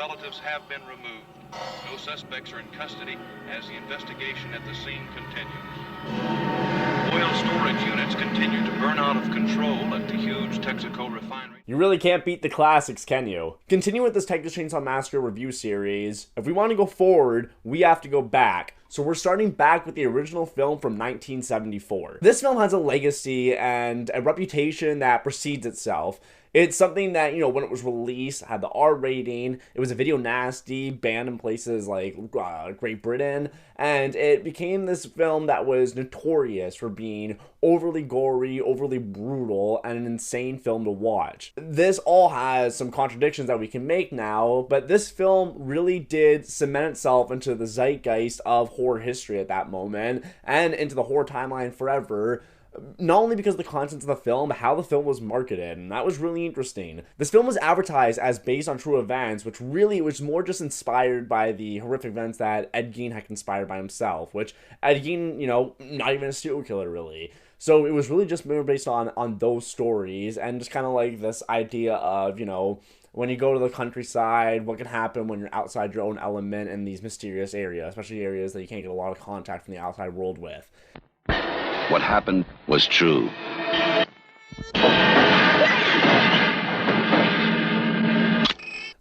relatives have been removed. No suspects are in custody as the investigation at the scene continues. Oil storage units continue to burn out of control at the huge Texaco refinery. You really can't beat the classics, can you? Continue with this Texas Chainsaw Massacre review series. If we want to go forward, we have to go back. So we're starting back with the original film from 1974. This film has a legacy and a reputation that precedes itself. It's something that, when it was released, had the R rating. It was a video nasty, banned in places like Great Britain, and it became this film that was notorious for being overly gory, overly brutal, and an insane film to watch. This all has some contradictions that we can make now, but this film really did cement itself into the zeitgeist of horror history at that moment, and into the horror timeline forever. Not only because of the contents of the film, but how the film was marketed, and that was really interesting. This film was advertised as based on true events, which really was more just inspired by the horrific events that Ed Gein had conspired by himself, which Ed Gein, not even a serial killer, really. So it was really just more based on those stories, and just kind of like this idea of, when you go to the countryside, what can happen when you're outside your own element in these mysterious areas, especially areas that you can't get a lot of contact from the outside world with. What happened was true.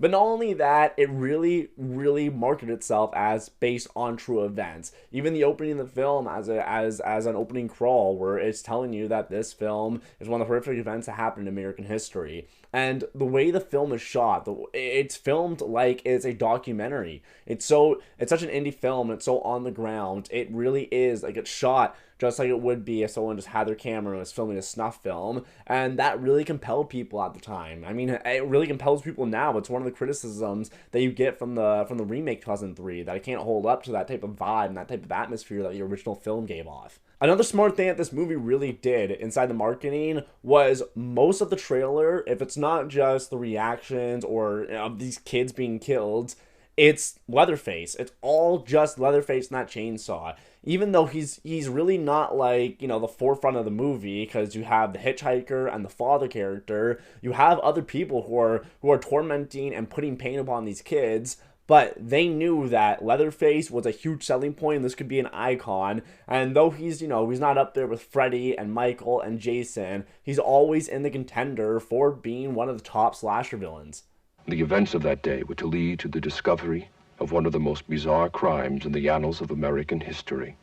But not only that, it really, really marketed itself as based on true events. Even the opening of the film as an opening crawl, where it's telling you that this film is one of the horrific events that happened in American history. And the way the film is shot, it's filmed like it's a documentary. It's such an indie film. It's so on the ground. It really is like it's shot just like it would be if someone just had their camera and was filming a snuff film. And that really compelled people at the time. I mean, it really compels people now. It's one of the criticisms that you get from the remake 2003, that it can't hold up to that type of vibe and that type of atmosphere that the original film gave off. Another smart thing that this movie really did inside the marketing was most of the trailer, if it's not just the reactions or of these kids being killed, it's Leatherface. It's all just Leatherface and that chainsaw. Even though he's really not like, the forefront of the movie, because you have the hitchhiker and the father character. You have other people who are tormenting and putting pain upon these kids. But they knew that Leatherface was a huge selling point and this could be an icon. And though he's not up there with Freddy and Michael and Jason, he's always in the contender for being one of the top slasher villains. The events of that day were to lead to the discovery of one of the most bizarre crimes in the annals of American history,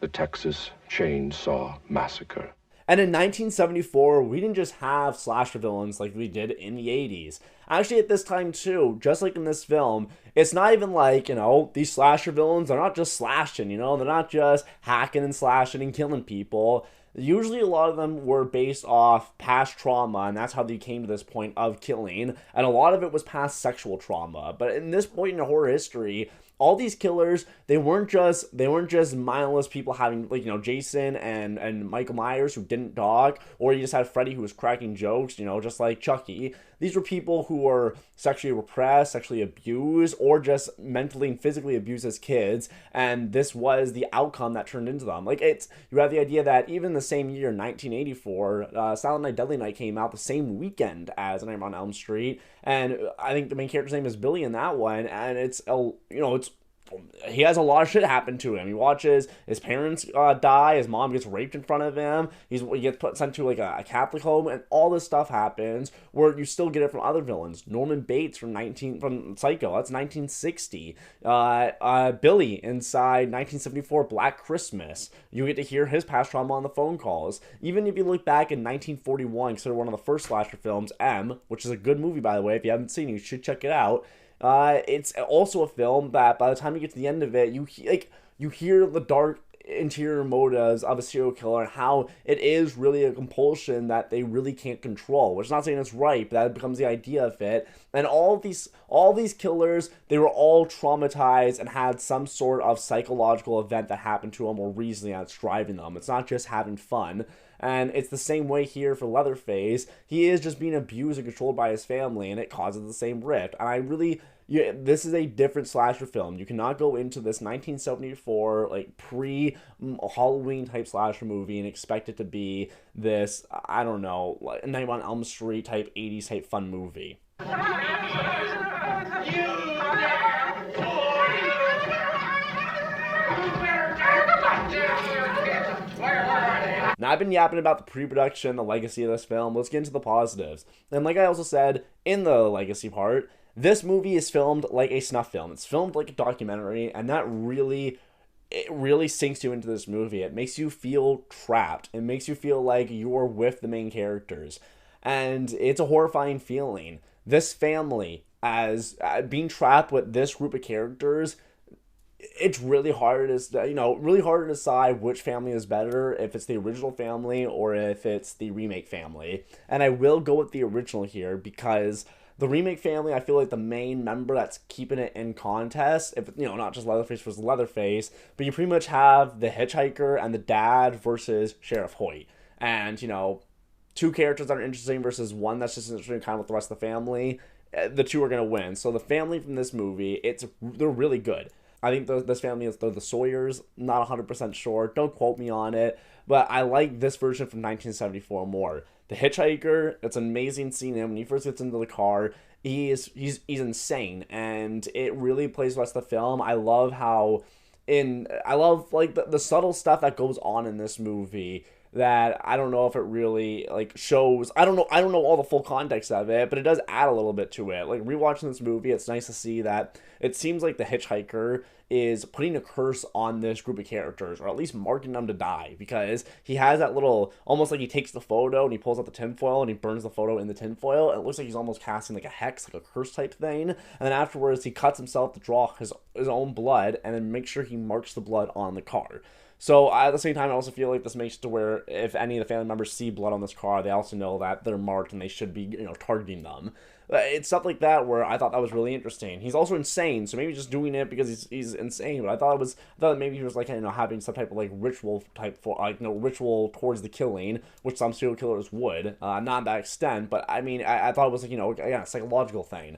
the Texas Chainsaw Massacre. And in 1974, we didn't just have slasher villains like we did in the 80s. Actually, at this time too, just like in this film, it's not even like, these slasher villains are not just slashing, they're not just hacking and slashing and killing people. Usually a lot of them were based off past trauma, and that's how they came to this point of killing, and a lot of it was past sexual trauma. But in this point in horror history, all these killers, they weren't just mindless people having, Jason and Michael Myers who didn't talk, or you just had Freddy who was cracking jokes, just like Chucky. These were people who were sexually repressed, sexually abused, or just mentally and physically abused as kids, and this was the outcome that turned into them. You have the idea that even the same year, 1984, Silent Night, Deadly Night came out the same weekend as Nightmare on Elm Street, and I think the main character's name is Billy in that one, and he has a lot of shit happen to him. He watches his parents die, his mom gets raped in front of him, he gets sent to a Catholic home, and all this stuff happens where you still get it from other villains. Norman Bates from Psycho, that's 1960. Billy inside 1974 Black Christmas. You get to hear his past trauma on the phone calls. Even if you look back in 1941, considered one of the first slasher films, M, which is a good movie by the way, if you haven't seen it, you should check it out. It's also a film that by the time you get to the end of it, you hear the dark interior motives of a serial killer and how it is really a compulsion that they really can't control, which is not saying it's right, but that becomes the idea of it. And all these killers, they were all traumatized and had some sort of psychological event that happened to them or reason that's driving them. It's not just having fun. And it's the same way here for Leatherface. He is just being abused and controlled by his family, and it causes the same rift. And this is a different slasher film. You cannot go into this 1974, pre-Halloween type slasher movie and expect it to be this, Nightmare on Elm Street type 80s type fun movie. You Now, I've been yapping about the pre-production, the legacy of this film. Let's get into the positives. And like I also said in the legacy part, this movie is filmed like a snuff film. It's filmed like a documentary, and that really, it really sinks you into this movie. It makes you feel trapped. It makes you feel like you're with the main characters. And it's a horrifying feeling. This family, as being trapped with this group of characters, it's really hard really hard to decide which family is better, if it's the original family or if it's the remake family. And I will go with the original here because the remake family, I feel like the main member that's keeping it in contest, if not just Leatherface versus Leatherface, but you pretty much have the hitchhiker and the dad versus Sheriff Hoyt. And, two characters that are interesting versus one that's just interesting kind of with the rest of the family. The two are going to win. So the family from this movie, they're really good. I think this family is the Sawyers. Not 100% sure. Don't quote me on it. But I like this version from 1974 more. The hitchhiker, it's an amazing scene. When he first gets into the car, he's insane. And it really plays the rest of the film. I love like the subtle stuff that goes on in this movie that I don't know if it really like shows. I don't know all the full context of it, but it does add a little bit to it. Like rewatching this movie, it's nice to see that it seems like the hitchhiker is putting a curse on this group of characters, or at least marking them to die, because he has that little, almost like he takes the photo and he pulls out the tinfoil and he burns the photo in the tinfoil. It looks like he's almost casting like a hex, like a curse type thing. And then afterwards he cuts himself to draw his own blood and then make sure he marks the blood on the car. So at the same time, I also feel like this makes it to where if any of the family members see blood on this car, they also know that they're marked and they should be, targeting them. It's stuff like that where I thought that was really interesting. He's also insane, so maybe just doing it because he's insane. But I thought maybe he was like having some type of like ritual ritual towards the killing, which some serial killers would, not that extent. But I mean, I thought it was like a psychological thing.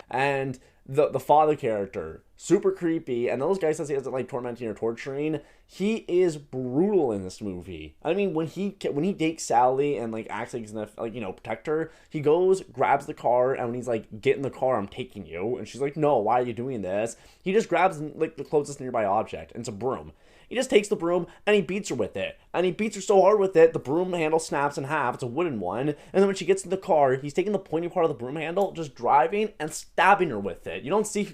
And the father character, super creepy, and those guys says he isn't like tormenting or torturing. He is brutal in this movie. I mean, when he dates Sally and like acts like he's gonna protect her, he goes, grabs the car, and when he's like, "Get in the car, I'm taking you," and she's like, "No, why are you doing this?" He just grabs like the closest nearby object, and it's a broom. He just takes the broom and he beats her with it. And he beats her so hard with it, the broom handle snaps in half. It's a wooden one. And then when she gets in the car, he's taking the pointy part of the broom handle, just driving and stabbing her with it. You don't see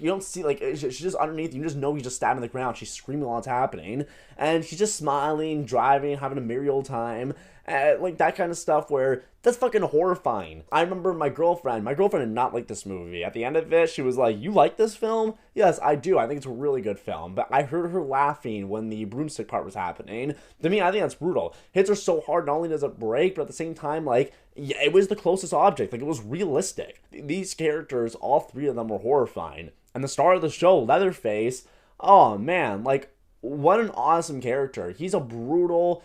like, she's just underneath. You just know he's just stabbing the ground. She's screaming while it's happening. And she's just smiling, driving, having a merry old time. Like that kind of stuff where that's fucking horrifying. I remember my girlfriend did not like this movie. At the end of it, she was like, "You like this film?" Yes, I do. I think it's a really good film. But I heard her laughing when the broomstick part was happening. To me, I think that's brutal. Hits her so hard, not only does it break, but at the same time, like, yeah, it was the closest object. Like, it was realistic. These characters, all three of them were horrifying. And the star of the show, Leatherface, oh man, like, what an awesome character. He's a brutal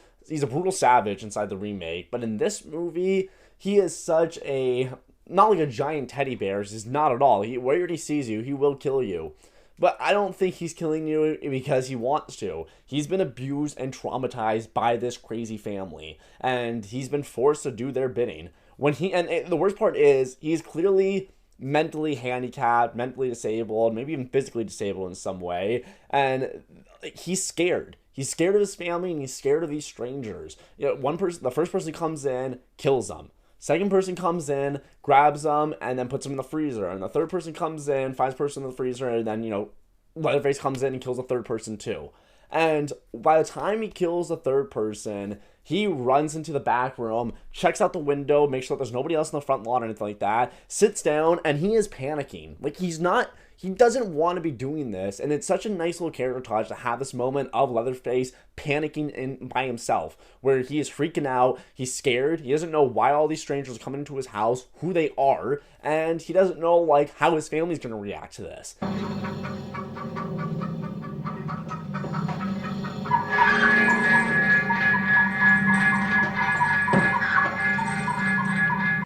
savage inside the remake, but in this movie, he is such a, not like a giant teddy bear. He's not at all. Wherever he sees you, he will kill you. But I don't think he's killing you because he wants to. He's been abused and traumatized by this crazy family, and he's been forced to do their bidding. The worst part is, he's clearly mentally handicapped, mentally disabled, maybe even physically disabled in some way, and he's scared. He's scared of his family, and he's scared of these strangers. The first person who comes in, kills them. Second person comes in, grabs them, and then puts them in the freezer. And the third person comes in, finds the person in the freezer, and then, Leatherface comes in and kills the third person too. And by the time he kills the third person, he runs into the back room, checks out the window, makes sure that there's nobody else in the front lawn or anything like that, sits down, and he is panicking. Like, he doesn't want to be doing this, and it's such a nice little character touch to have this moment of Leatherface panicking by himself, where he is freaking out, he's scared, he doesn't know why all these strangers are coming into his house, who they are, and he doesn't know, like, how his family's going to react to this.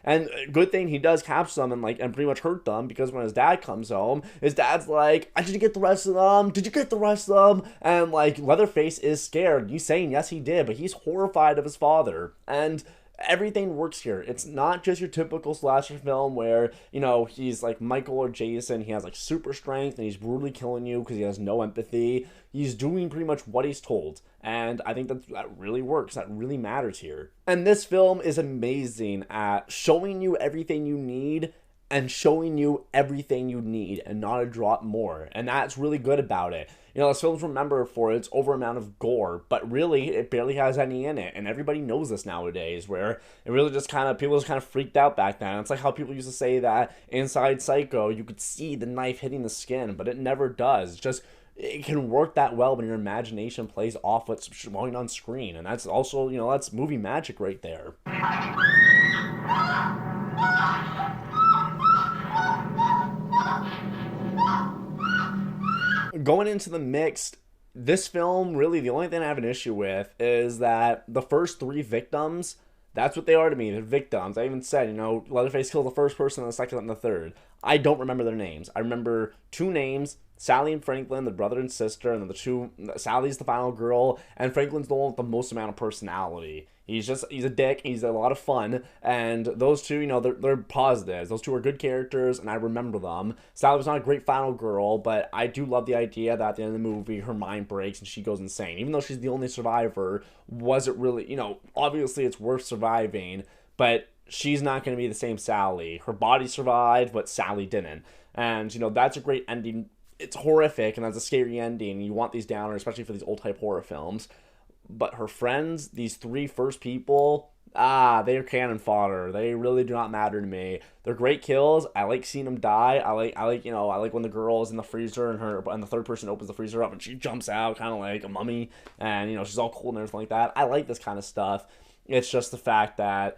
And good thing he does capture them and pretty much hurt them, because when his dad comes home, his dad's like, "Did you get the rest of them? Did you get the rest of them?" And Leatherface is scared. He's saying yes, he did, but he's horrified of his father. And Everything works here. It's not just your typical slasher film where, you know, he's like Michael or Jason. He has like super strength and he's brutally killing you because he has no empathy. He's doing pretty much what he's told. And I think that really works. That really matters here. And this film is amazing at showing you everything you need and showing you everything you need and not a drop more. And that's really good about it. You know, this film's remembered for its over amount of gore, but really it barely has any in it. And everybody knows this nowadays, where it really just kind of, people just kind of freaked out back then. It's like how people used to say that inside Psycho, you could see the knife hitting the skin, but it never does. It's just, it can work that well when your imagination plays off what's showing on screen. And that's also, you know, that's movie magic right there. Going into the mixed, this film, really, the only thing I have an issue with is that the first 3 victims, that's what they are to me. They're victims. I even said, you know, Leatherface killed the first person, the second, and the third. I don't remember their names. I remember 2 names, Sally and Franklin, the brother and sister, and then the 2, Sally's the final girl, and Franklin's the one with the most amount of personality. He's a dick, he's a lot of fun, and those 2, you know, they're positives. Those 2 are good characters, and I remember them. Sally was not a great final girl, but I do love the idea that at the end of the movie, her mind breaks and she goes insane. Even though she's the only survivor, was it really, you know, obviously it's worth surviving, but she's not going to be the same Sally. Her body survived, but Sally didn't. And, you know, that's a great ending. It's horrific, and that's a scary ending. You want these downers, especially for these old-type horror films. But her friends, these 3 first people, they're cannon fodder. They really do not matter to me. They're great kills. I like seeing them die. I like, you know, I like when the girl is in the freezer and the third person opens the freezer up and she jumps out kind of like a mummy, and, you know, she's all cool and everything like that. I like this kind of stuff. It's just the fact that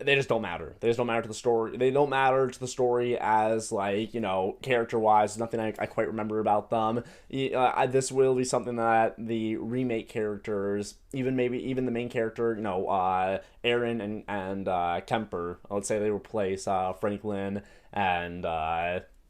they just don't matter. They just don't matter to the story. They don't matter to the story as, like, you know, character-wise. Nothing I quite remember about them. This will be something that the remake characters, even the main character, you know, Aaron and Kemper, I would say they replace Franklin and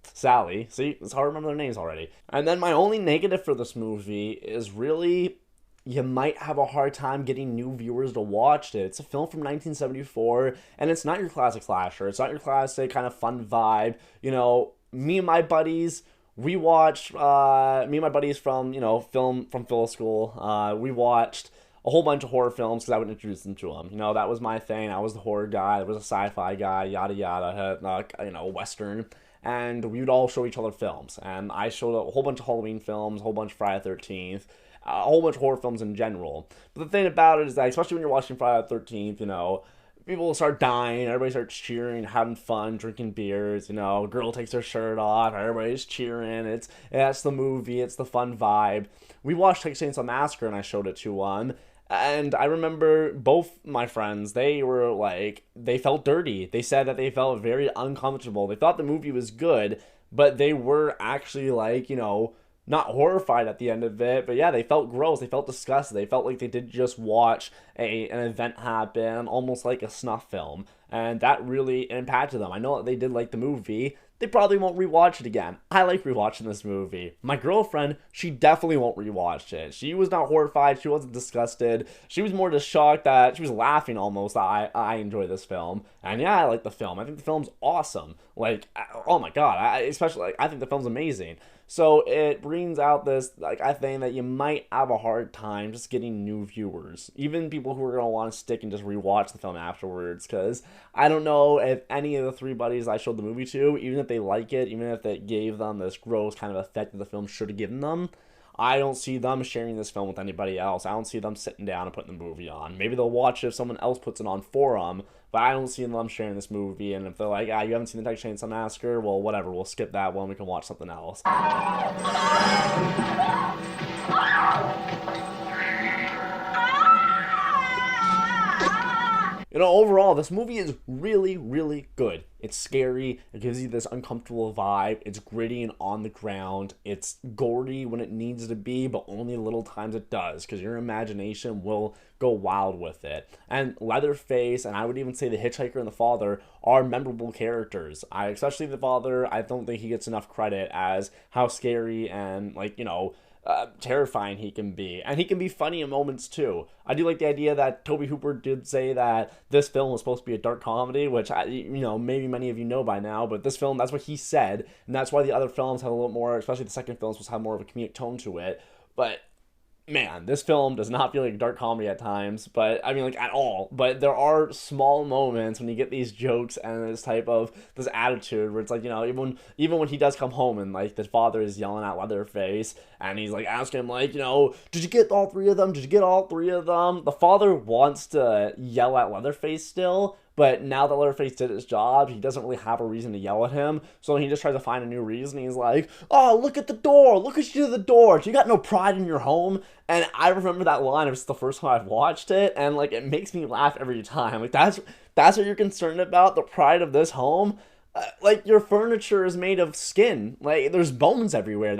Sally. See, it's hard to remember their names already. And then my only negative for this movie is really, you might have a hard time getting new viewers to watch it. It's a film from 1974, and it's not your classic slasher. It's not your classic kind of fun vibe. You know, me and my buddies, we watched, me and my buddies from, you know, from film school, we watched a whole bunch of horror films because I would introduce them to them. You know, that was my thing. I was the horror guy. I was a sci-fi guy, yada yada, you know, Western. And we would all show each other films. And I showed a whole bunch of Halloween films, a whole bunch of Friday the 13th, a whole bunch of horror films in general. But the thing about it is that, especially when you're watching Friday the 13th, you know, people start dying, everybody starts cheering, having fun, drinking beers, you know, girl takes her shirt off, everybody's cheering, that's the movie, it's the fun vibe. We watched Texas Chainsaw Massacre and I showed it to one, and I remember both my friends, they were like, they felt dirty. They said that they felt very uncomfortable. They thought the movie was good, but they were actually like, you know, not horrified at the end of it, but yeah, they felt gross, they felt disgusted, they felt like they did just watch an event happen, almost like a snuff film, and that really impacted them. I know that they did like the movie. They probably won't rewatch it again. I like rewatching this movie. My girlfriend, she definitely won't rewatch it. She was not horrified, she wasn't disgusted, she was more just shocked that, she was laughing almost that I enjoy this film, and yeah, I like the film. I think the film's awesome. Like, oh my god, I think the film's amazing. So it brings out this, like, I think that you might have a hard time just getting new viewers, even people who are going to want to stick and just rewatch the film afterwards, because I don't know if any of the 3 buddies I showed the movie to, even if they like it, even if it gave them this gross kind of effect that the film should have given them, I don't see them sharing this film with anybody else. I don't see them sitting down and putting the movie on. Maybe they'll watch it if someone else puts it on for them, but I don't see them sharing this movie. And if they're like, you haven't seen the Texas Chainsaw Massacre, well, whatever, we'll skip that one. We can watch something else. You know, overall, this movie is really, really good. It's scary. It gives you this uncomfortable vibe. It's gritty and on the ground. It's gory when it needs to be, but only little times it does, because your imagination will go wild with it. And Leatherface, and I would even say the Hitchhiker and the Father, are memorable characters. Especially the Father, I don't think he gets enough credit as how scary and, like, you know, terrifying he can be. And he can be funny in moments too. I do like the idea that Tobe Hooper did say that this film was supposed to be a dark comedy, which, maybe many of you know by now, but this film, that's what he said, and that's why the other films have a little more, especially the second film, supposed to have more of a comedic tone to it. But man, this film does not feel like a dark comedy at times, but I mean, like, at all. But there are small moments when you get these jokes and this attitude where it's like, even when he does come home and like the father is yelling at Leatherface and he's like asking him, like, did you get all three of them? Did you get all three of them? The father wants to yell at Leatherface still, but now that Leatherface did his job, he doesn't really have a reason to yell at him. So he just tries to find a new reason. He's like, oh, look at the door. Look what you did to the door. You got no pride in your home. And I remember that line. It was the first time I've watched it. And, like, it makes me laugh every time. Like, that's what you're concerned about? The pride of this home? Like, your furniture is made of skin. Like, there's bones everywhere.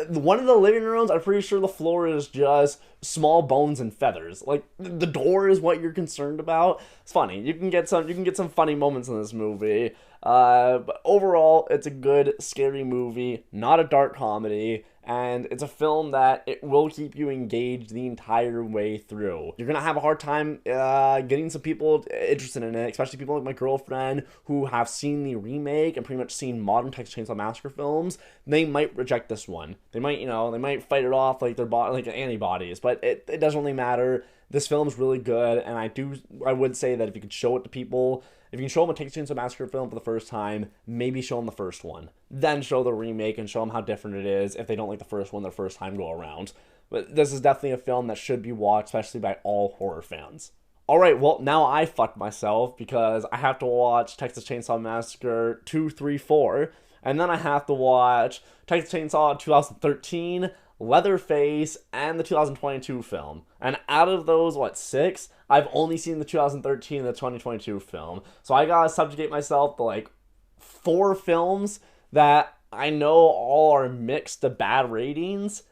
One of the living rooms, I'm pretty sure the floor is just small bones and feathers. Like, the door is what you're concerned about. It's funny. You can get some funny moments in this movie. But overall, it's a good, scary movie, not a dark comedy, and it's a film that it will keep you engaged the entire way through. You're gonna have a hard time getting some people interested in it, especially people like my girlfriend who have seen the remake and pretty much seen modern Texas Chainsaw Massacre films. They might reject this one. They might fight it off like their like antibodies, but it doesn't really matter. This film's really good, and I would say that if you could show it to people, if you can show them a Texas Chainsaw Massacre film for the first time, maybe show them the first one. Then show the remake and show them how different it is if they don't like the first one their first time go around. But this is definitely a film that should be watched, especially by all horror fans. Alright, well, now I fucked myself because I have to watch Texas Chainsaw Massacre 2, 3, 4, and then I have to watch Texas Chainsaw 2013, Leatherface, and the 2022 film. And out of those, 6? I've only seen the 2013 and the 2022 film. So I gotta subjugate myself to, like, 4 films that I know all are mixed to bad ratings.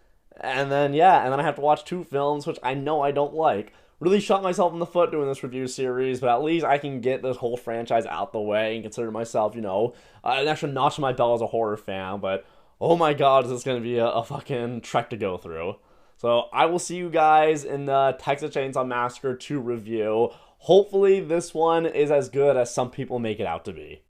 And then I have to watch 2 films, which I know I don't like. Really shot myself in the foot doing this review series, but at least I can get this whole franchise out the way and consider myself, an extra notch in my belt as a horror fan. But oh my god, is this going to be a fucking trek to go through. So I will see you guys in the Texas Chainsaw Massacre 2 review. Hopefully this one is as good as some people make it out to be.